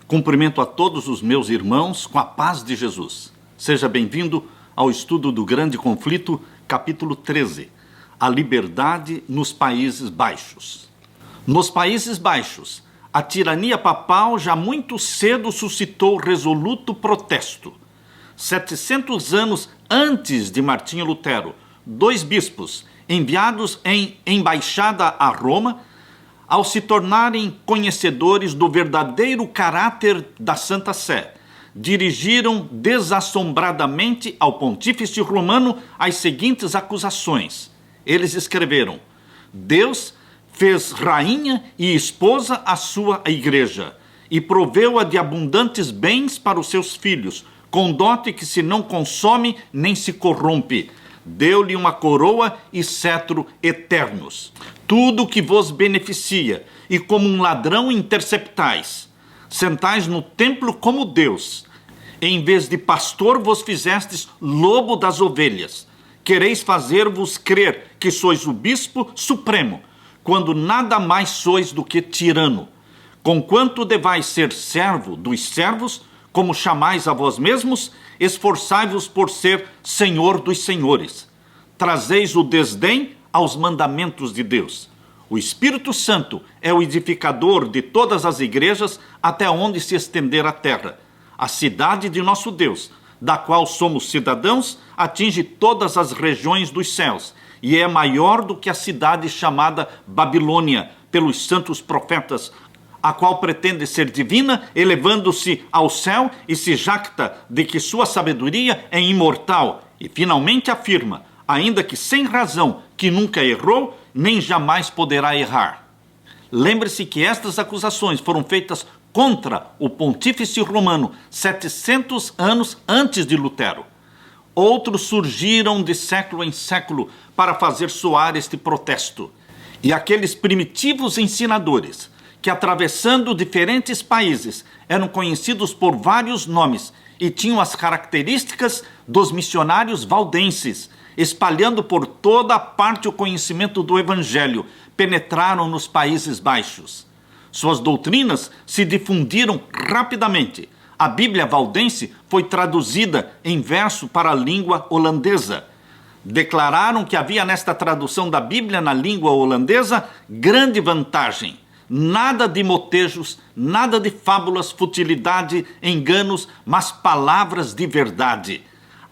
Cumprimento a todos os meus irmãos com a paz de Jesus. Seja bem-vindo ao estudo do Grande Conflito, capítulo 13, a liberdade nos Países Baixos. Nos Países Baixos, a tirania papal já muito cedo suscitou resoluto protesto. 700 anos antes de Martinho Lutero, 2 bispos, enviados em embaixada a Roma, ao se tornarem conhecedores do verdadeiro caráter da Santa Sé, dirigiram desassombradamente ao pontífice romano as seguintes acusações. Eles escreveram: Deus fez rainha e esposa a sua igreja e proveu-a de abundantes bens para os seus filhos, com dote que se não consome nem se corrompe. Deu-lhe uma coroa e cetro eternos. Tudo que vos beneficia, e como um ladrão interceptais. Sentais no templo como Deus. Em vez de pastor vos fizestes lobo das ovelhas. Quereis fazer-vos crer que sois o bispo supremo, quando nada mais sois do que tirano. Conquanto devais ser servo dos servos, como chamais a vós mesmos, esforçai-vos por ser senhor dos senhores. Trazeis o desdém aos mandamentos de Deus. O Espírito Santo é o edificador de todas as igrejas até onde se estender a terra. A cidade de nosso Deus, da qual somos cidadãos, atinge todas as regiões dos céus e é maior do que a cidade chamada Babilônia pelos santos profetas, a qual pretende ser divina, elevando-se ao céu e se jacta de que sua sabedoria é imortal, e finalmente afirma, ainda que sem razão, que nunca errou, nem jamais poderá errar. Lembre-se que estas acusações foram feitas contra o pontífice romano 700 anos antes de Lutero. Outros surgiram de século em século para fazer soar este protesto. E aqueles primitivos ensinadores, que atravessando diferentes países eram conhecidos por vários nomes e tinham as características dos missionários valdenses, espalhando por toda parte o conhecimento do Evangelho, penetraram nos Países Baixos. Suas doutrinas se difundiram rapidamente. A Bíblia valdense foi traduzida em verso para a língua holandesa. Declararam que havia nesta tradução da Bíblia na língua holandesa grande vantagem. Nada de motejos, nada de fábulas, futilidade, enganos, mas palavras de verdade.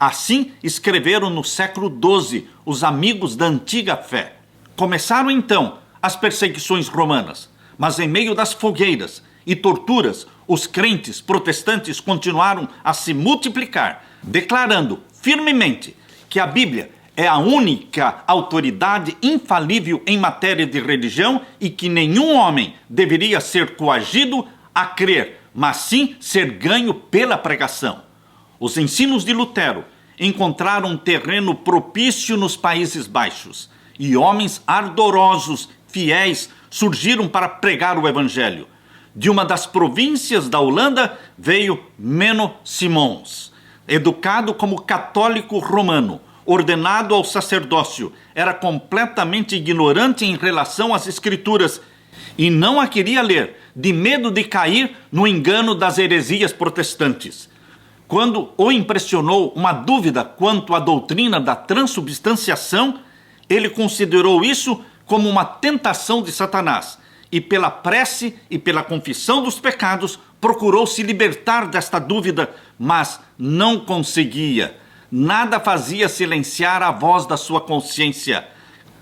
Assim escreveram no século XII os amigos da antiga fé. Começaram então as perseguições romanas, mas em meio das fogueiras e torturas, os crentes protestantes continuaram a se multiplicar, declarando firmemente que a Bíblia é a única autoridade infalível em matéria de religião e que nenhum homem deveria ser coagido a crer, mas sim ser ganho pela pregação. Os ensinos de Lutero encontraram um terreno propício nos Países Baixos e homens ardorosos, fiéis, surgiram para pregar o Evangelho. De uma das províncias da Holanda veio Menno Simons, educado como católico romano, ordenado ao sacerdócio, era completamente ignorante em relação às Escrituras e não a queria ler, de medo de cair no engano das heresias protestantes. Quando o impressionou uma dúvida quanto à doutrina da transubstanciação, ele considerou isso como uma tentação de Satanás e pela prece e pela confissão dos pecados procurou se libertar desta dúvida, mas não conseguia. Nada fazia silenciar a voz da sua consciência.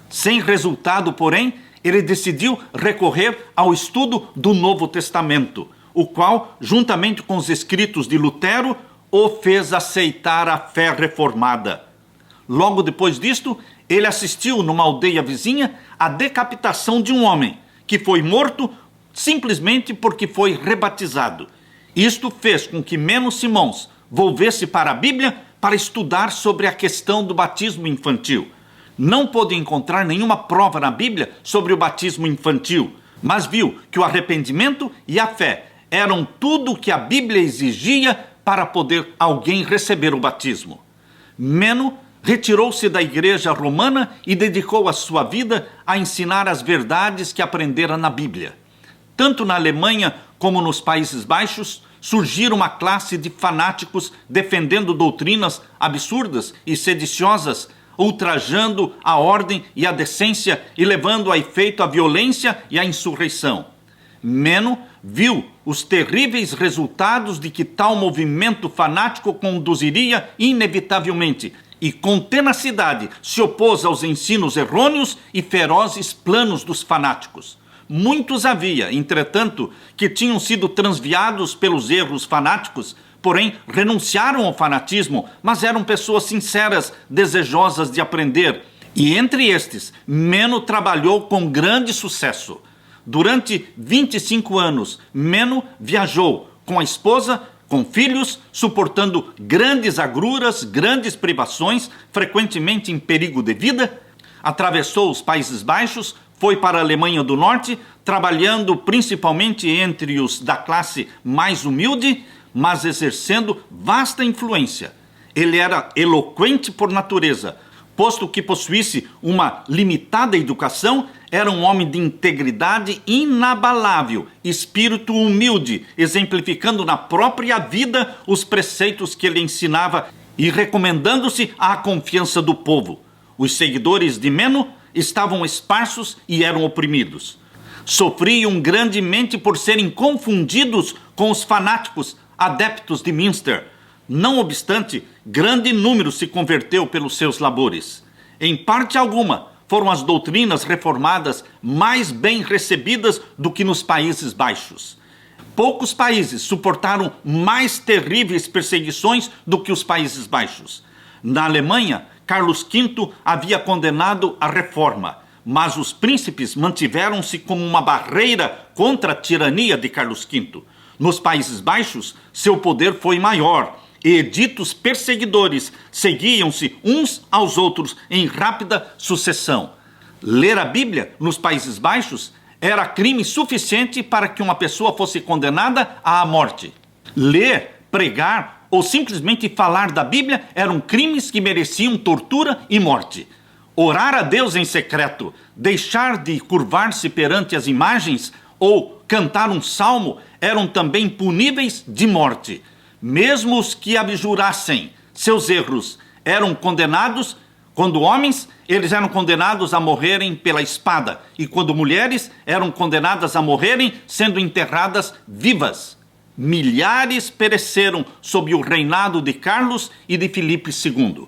Sem resultado, porém, ele decidiu recorrer ao estudo do Novo Testamento, o qual, juntamente com os escritos de Lutero, o fez aceitar a fé reformada. Logo depois disto, ele assistiu numa aldeia vizinha à decapitação de um homem, que foi morto simplesmente porque foi rebatizado. Isto fez com que Menno Simons volvesse para a Bíblia para estudar sobre a questão do batismo infantil. Não pôde encontrar nenhuma prova na Bíblia sobre o batismo infantil, mas viu que o arrependimento e a fé eram tudo o que a Bíblia exigia para poder alguém receber o batismo. Menno retirou-se da igreja romana e dedicou a sua vida a ensinar as verdades que aprendera na Bíblia. Tanto na Alemanha como nos Países Baixos, surgiu uma classe de fanáticos defendendo doutrinas absurdas e sediciosas, ultrajando a ordem e a decência e levando a efeito a violência e a insurreição. Meno viu os terríveis resultados de que tal movimento fanático conduziria inevitavelmente e com tenacidade se opôs aos ensinos errôneos e ferozes planos dos fanáticos. Muitos havia, entretanto, que tinham sido transviados pelos erros fanáticos, porém renunciaram ao fanatismo, mas eram pessoas sinceras, desejosas de aprender. E entre estes, Meno trabalhou com grande sucesso. Durante 25 anos, Meno viajou com a esposa, com filhos, suportando grandes agruras, grandes privações, frequentemente em perigo de vida. Atravessou os Países Baixos, foi para a Alemanha do Norte, trabalhando principalmente entre os da classe mais humilde, mas exercendo vasta influência. Ele era eloquente por natureza, posto que possuísse uma limitada educação, era um homem de integridade inabalável, espírito humilde, exemplificando na própria vida os preceitos que ele ensinava e recomendando-se à confiança do povo. Os seguidores de Meno estavam esparsos e eram oprimidos. Sofriam grandemente por serem confundidos com os fanáticos adeptos de Münster. Não obstante, grande número se converteu pelos seus labores. Em parte alguma, foram as doutrinas reformadas mais bem recebidas do que nos Países Baixos. Poucos países suportaram mais terríveis perseguições do que os Países Baixos. Na Alemanha, Carlos V havia condenado a reforma, mas os príncipes mantiveram-se como uma barreira contra a tirania de Carlos V. Nos Países Baixos, seu poder foi maior, e editos perseguidores seguiam-se uns aos outros em rápida sucessão. Ler a Bíblia nos Países Baixos era crime suficiente para que uma pessoa fosse condenada à morte. Ler, pregar ou simplesmente falar da Bíblia eram crimes que mereciam tortura e morte. Orar a Deus em secreto, deixar de curvar-se perante as imagens ou cantar um salmo eram também puníveis de morte. Mesmo os que abjurassem seus erros eram condenados. Quando homens, eles eram condenados a morrerem pela espada, e quando mulheres, eram condenadas a morrerem sendo enterradas vivas. Milhares pereceram sob o reinado de Carlos e de Filipe II.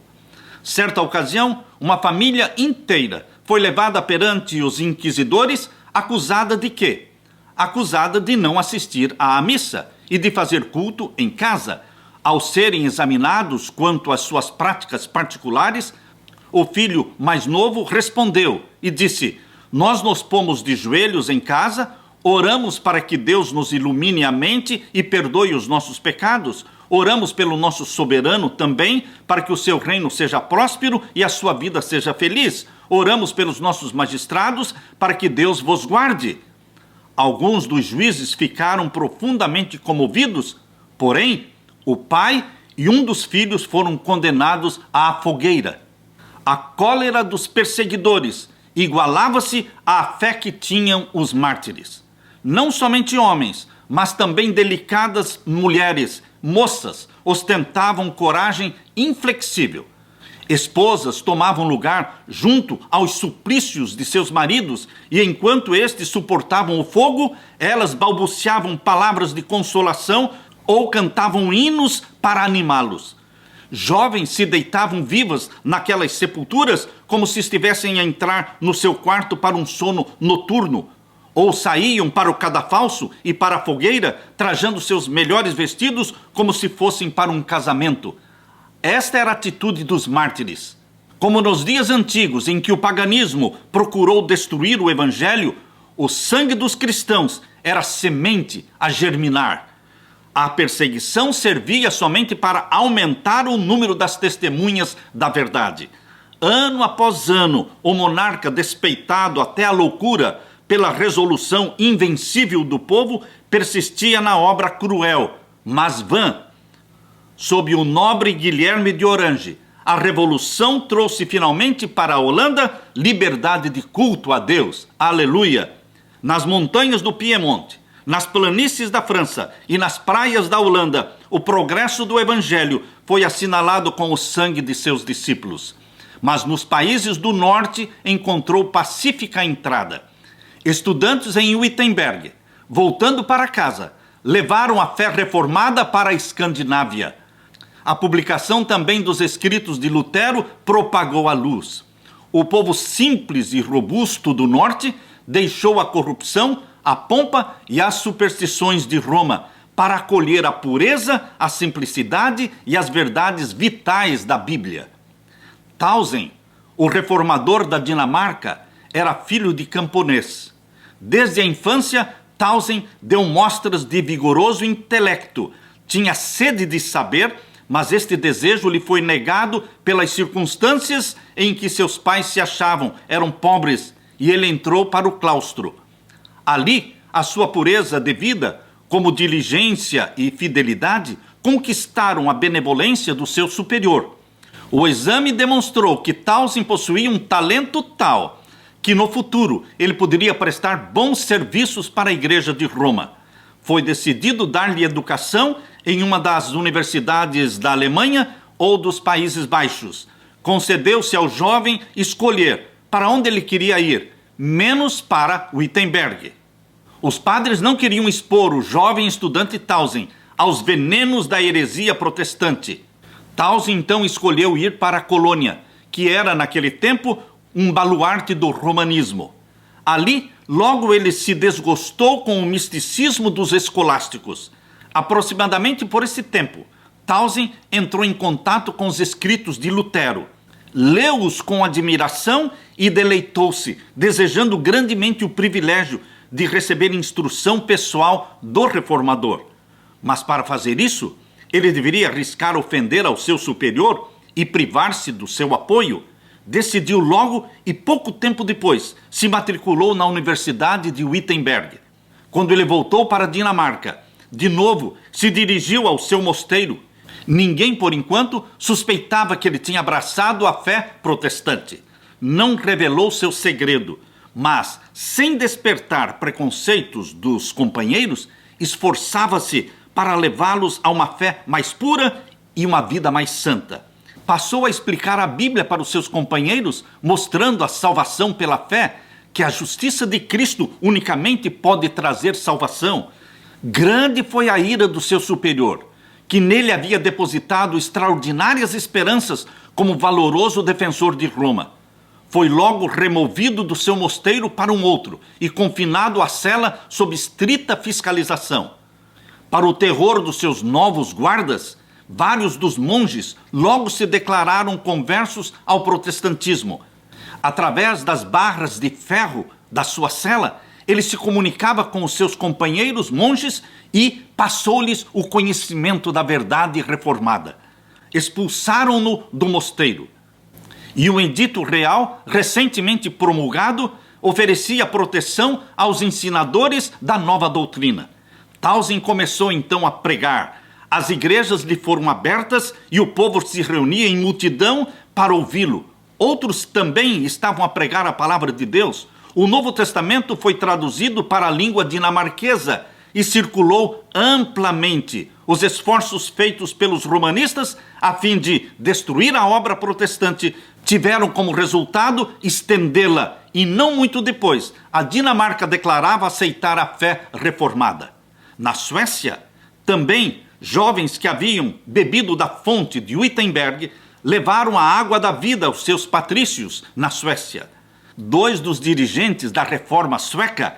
Certa ocasião, uma família inteira foi levada perante os inquisidores, acusada de quê? Acusada de não assistir à missa e de fazer culto em casa. Ao serem examinados quanto às suas práticas particulares, o filho mais novo respondeu e disse: nós nos pomos de joelhos em casa, oramos para que Deus nos ilumine a mente e perdoe os nossos pecados. Oramos pelo nosso soberano também, para que o seu reino seja próspero e a sua vida seja feliz. Oramos pelos nossos magistrados, para que Deus vos guarde. Alguns dos juízes ficaram profundamente comovidos, porém, o pai e um dos filhos foram condenados à fogueira. A cólera dos perseguidores igualava-se à fé que tinham os mártires. Não somente homens, mas também delicadas mulheres, moças, ostentavam coragem inflexível. Esposas tomavam lugar junto aos suplícios de seus maridos, e enquanto estes suportavam o fogo, elas balbuciavam palavras de consolação ou cantavam hinos para animá-los. Jovens se deitavam vivas naquelas sepulturas como se estivessem a entrar no seu quarto para um sono noturno, ou saíam para o cadafalso e para a fogueira, trajando seus melhores vestidos como se fossem para um casamento. Esta era a atitude dos mártires. Como nos dias antigos em que o paganismo procurou destruir o evangelho, o sangue dos cristãos era semente a germinar. A perseguição servia somente para aumentar o número das testemunhas da verdade. Ano após ano, o monarca, despeitado até a loucura pela resolução invencível do povo, persistia na obra cruel, mas vã. Sob o nobre Guilherme de Orange, a revolução trouxe finalmente para a Holanda liberdade de culto a Deus. Aleluia! Nas montanhas do Piemonte, Nas planícies da França e nas praias da Holanda, o progresso do Evangelho foi assinalado com o sangue de seus discípulos. Mas nos países do norte encontrou pacífica entrada. Estudantes em Wittenberg, voltando para casa, levaram a fé reformada para a Escandinávia. A publicação também dos escritos de Lutero propagou a luz. O povo simples e robusto do norte deixou a corrupção, a pompa e as superstições de Roma para acolher a pureza, a simplicidade e as verdades vitais da Bíblia. Tausen, o reformador da Dinamarca, era filho de camponês. Desde a infância, Tausen deu mostras de vigoroso intelecto. Tinha sede de saber, mas este desejo lhe foi negado pelas circunstâncias em que seus pais se achavam, eram pobres, e ele entrou para o claustro. Ali, a sua pureza de vida, como diligência e fidelidade, conquistaram a benevolência do seu superior. O exame demonstrou que Tausen possuía um talento tal que no futuro ele poderia prestar bons serviços para a Igreja de Roma. Foi decidido dar-lhe educação em uma das universidades da Alemanha ou dos Países Baixos. Concedeu-se ao jovem escolher para onde ele queria ir, menos para Wittenberg. Os padres não queriam expor o jovem estudante Tausen aos venenos da heresia protestante. Tausen então escolheu ir para a Colônia, que era naquele tempo um baluarte do romanismo. Ali, logo ele se desgostou com o misticismo dos escolásticos. Aproximadamente por esse tempo, Tausen entrou em contato com os escritos de Lutero. Leu-os com admiração e deleitou-se, desejando grandemente o privilégio de receber instrução pessoal do reformador. Mas para fazer isso, ele deveria arriscar ofender ao seu superior e privar-se do seu apoio. Decidiu logo e pouco tempo depois se matriculou na Universidade de Wittenberg. Quando ele voltou para a Dinamarca, de novo se dirigiu ao seu mosteiro. Ninguém, por enquanto, suspeitava que ele tinha abraçado a fé protestante. Não revelou seu segredo, mas, sem despertar preconceitos dos companheiros, esforçava-se para levá-los a uma fé mais pura e uma vida mais santa. Passou a explicar a Bíblia para os seus companheiros, mostrando a salvação pela fé, que a justiça de Cristo unicamente pode trazer salvação. Grande foi a ira do seu superior, que nele havia depositado extraordinárias esperanças como valoroso defensor de Roma. Foi logo removido do seu mosteiro para um outro e confinado à cela sob estrita fiscalização. Para o terror dos seus novos guardas, vários dos monges logo se declararam conversos ao protestantismo. Através das barras de ferro da sua cela, ele se comunicava com os seus companheiros monges e passou-lhes o conhecimento da verdade reformada. Expulsaram-no do mosteiro. E o edito real, recentemente promulgado, oferecia proteção aos ensinadores da nova doutrina. Tausen começou então a pregar. As igrejas lhe foram abertas e o povo se reunia em multidão para ouvi-lo. Outros também estavam a pregar a palavra de Deus. O Novo Testamento foi traduzido para a língua dinamarquesa e circulou amplamente. Os esforços feitos pelos romanistas a fim de destruir a obra protestante tiveram como resultado estendê-la, e não muito depois, a Dinamarca declarava aceitar a fé reformada. Na Suécia, também, jovens que haviam bebido da fonte de Wittenberg levaram a água da vida aos seus patrícios na Suécia. 2 dos dirigentes da reforma sueca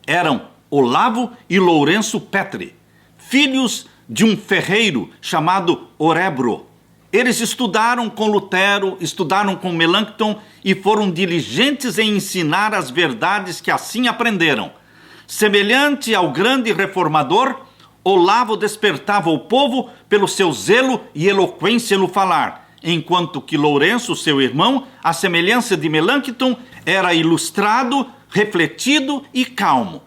eram Olavo e Lourenço Petri, filhos de um ferreiro chamado Orebro. Eles estudaram com Lutero, estudaram com Melanchthon e foram diligentes em ensinar as verdades que assim aprenderam. Semelhante ao grande reformador, Olavo despertava o povo pelo seu zelo e eloquência no falar, enquanto que Lourenço, seu irmão, à semelhança de Melanchthon, era ilustrado, refletido e calmo.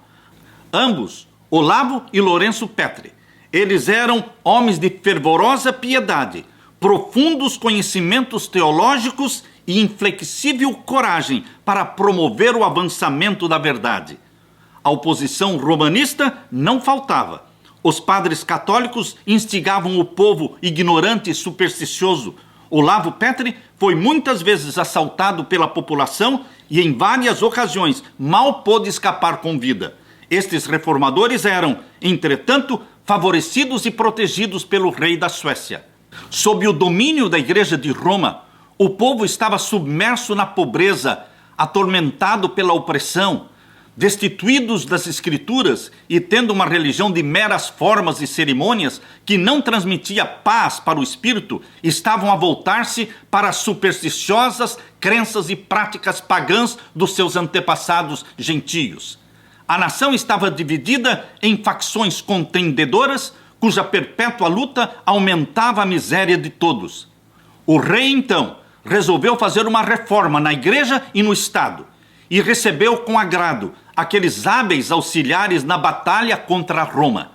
Ambos, Olavo e Lourenço Petri, eles eram homens de fervorosa piedade, profundos conhecimentos teológicos e inflexível coragem para promover o avançamento da verdade. A oposição romanista não faltava. Os padres católicos instigavam o povo ignorante e supersticioso. Olavo Petri foi muitas vezes assaltado pela população e em várias ocasiões mal pôde escapar com vida. Estes reformadores eram, entretanto, favorecidos e protegidos pelo rei da Suécia. Sob o domínio da Igreja de Roma, o povo estava submerso na pobreza, atormentado pela opressão, destituídos das escrituras e tendo uma religião de meras formas e cerimônias que não transmitia paz para o espírito, estavam a voltar-se para as supersticiosas crenças e práticas pagãs dos seus antepassados gentios. A nação estava dividida em facções contendedoras, cuja perpétua luta aumentava a miséria de todos. O rei, então, resolveu fazer uma reforma na igreja e no Estado, e recebeu com agrado aqueles hábeis auxiliares na batalha contra Roma.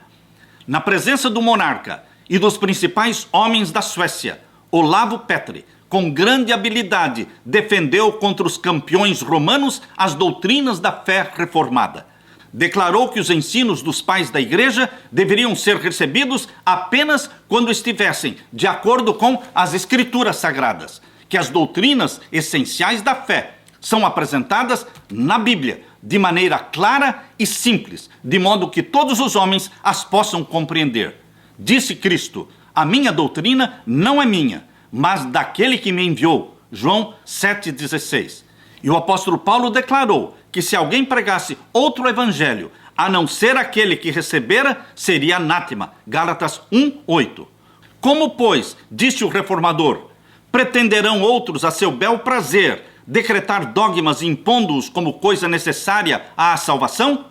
Na presença do monarca e dos principais homens da Suécia, Olavo Petri, com grande habilidade, defendeu contra os campeões romanos as doutrinas da fé reformada. Declarou que os ensinos dos pais da igreja deveriam ser recebidos apenas quando estivessem de acordo com as escrituras sagradas, que as doutrinas essenciais da fé são apresentadas na Bíblia de maneira clara e simples, de modo que todos os homens as possam compreender. Disse Cristo: a minha doutrina não é minha, mas daquele que me enviou. João 7,16. E o apóstolo Paulo declarou que se alguém pregasse outro evangelho, a não ser aquele que recebera, seria anátema. Gálatas 1:8. Como, pois, disse o reformador, pretenderão outros a seu bel prazer decretar dogmas impondo-os como coisa necessária à salvação?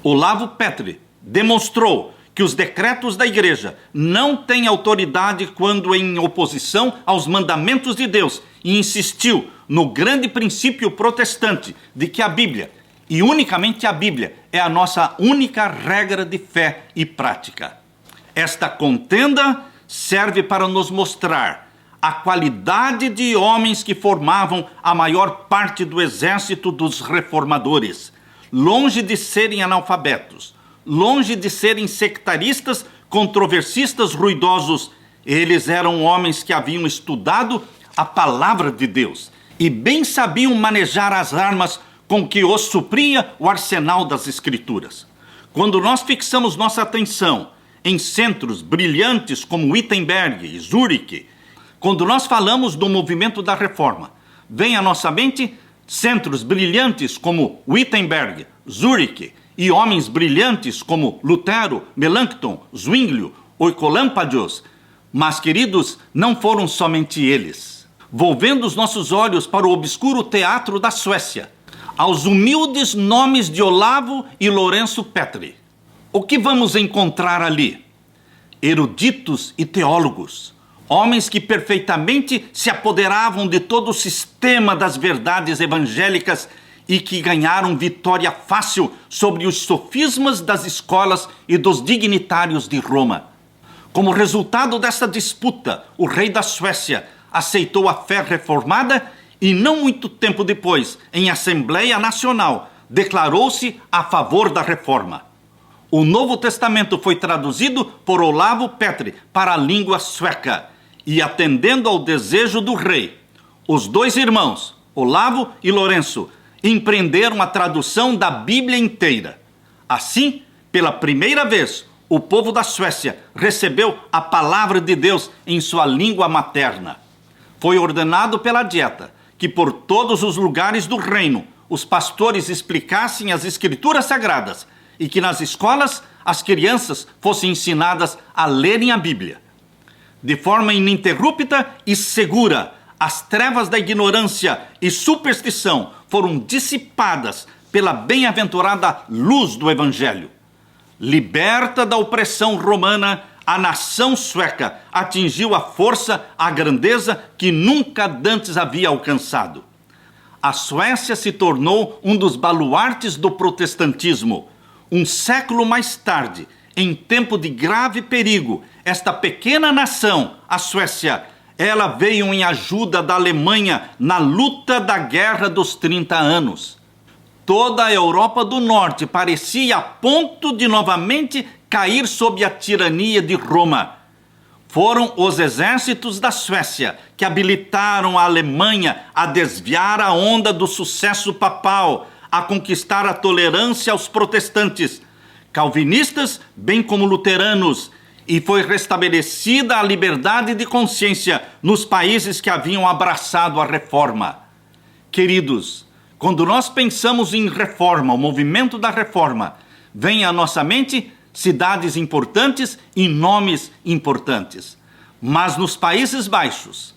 Olavo Petri demonstrou que os decretos da igreja não têm autoridade quando em oposição aos mandamentos de Deus e insistiu no grande princípio protestante de que a Bíblia, e unicamente a Bíblia, é a nossa única regra de fé e prática. Esta contenda serve para nos mostrar a qualidade de homens que formavam a maior parte do exército dos reformadores. Longe de serem analfabetos, longe de serem sectaristas, controversistas ruidosos, eles eram homens que haviam estudado a palavra de Deus e bem sabiam manejar as armas com que os supria o arsenal das escrituras. Quando nós fixamos nossa atenção em centros brilhantes como Wittenberg e Zurique, quando nós falamos do movimento da reforma, vem à nossa mente centros brilhantes como Wittenberg, Zurique, e homens brilhantes como Lutero, Melanchthon, Zwinglio, Oecolampadius. Mas, queridos, não foram somente eles. Volvendo os nossos olhos para o obscuro teatro da Suécia, aos humildes nomes de Olavo e Lourenço Petri, o que vamos encontrar ali? Eruditos e teólogos, homens que perfeitamente se apoderavam de todo o sistema das verdades evangélicas e que ganharam vitória fácil sobre os sofismas das escolas e dos dignitários de Roma. Como resultado dessa disputa, o rei da Suécia aceitou a fé reformada e não muito tempo depois, em Assembleia Nacional, declarou-se a favor da reforma. O Novo Testamento foi traduzido por Olavo Petri para a língua sueca e, atendendo ao desejo do rei, os dois irmãos, Olavo e Lourenço, empreenderam a tradução da Bíblia inteira. Assim, pela primeira vez, o povo da Suécia recebeu a palavra de Deus em sua língua materna. Foi ordenado pela Dieta que por todos os lugares do reino os pastores explicassem as escrituras sagradas e que nas escolas as crianças fossem ensinadas a lerem a Bíblia. De forma ininterrupta e segura, as trevas da ignorância e superstição foram dissipadas pela bem-aventurada luz do Evangelho. Liberta da opressão romana, a nação sueca atingiu a força, a grandeza que nunca dantes havia alcançado. A Suécia se tornou um dos baluartes do protestantismo. Um século mais tarde, em tempo de grave perigo, esta pequena nação, a Suécia, ela veio em ajuda da Alemanha na luta da Guerra dos 30 anos. toda a Europa do Norte parecia a ponto de novamente cair sob a tirania de Roma. Foram os exércitos da Suécia que habilitaram a Alemanha a desviar a onda do sucesso papal, a conquistar a tolerância aos protestantes, calvinistas bem como luteranos, e foi restabelecida a liberdade de consciência nos países que haviam abraçado a reforma. Queridos, quando nós pensamos em reforma, o movimento da reforma, vem à nossa mente cidades importantes e nomes importantes. Mas nos Países Baixos,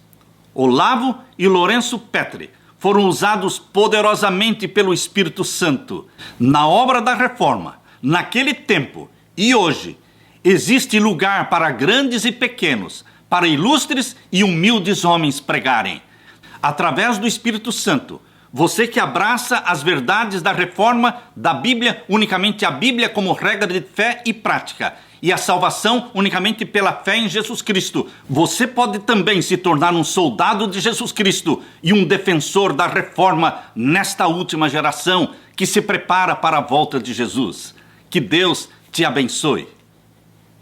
Olavo e Lourenço Petri foram usados poderosamente pelo Espírito Santo. Na obra da reforma, naquele tempo e hoje, existe lugar para grandes e pequenos, para ilustres e humildes homens pregarem. Através do Espírito Santo, você que abraça as verdades da reforma da Bíblia, unicamente a Bíblia como regra de fé e prática, e a salvação unicamente pela fé em Jesus Cristo, você pode também se tornar um soldado de Jesus Cristo e um defensor da reforma nesta última geração que se prepara para a volta de Jesus. Que Deus te abençoe.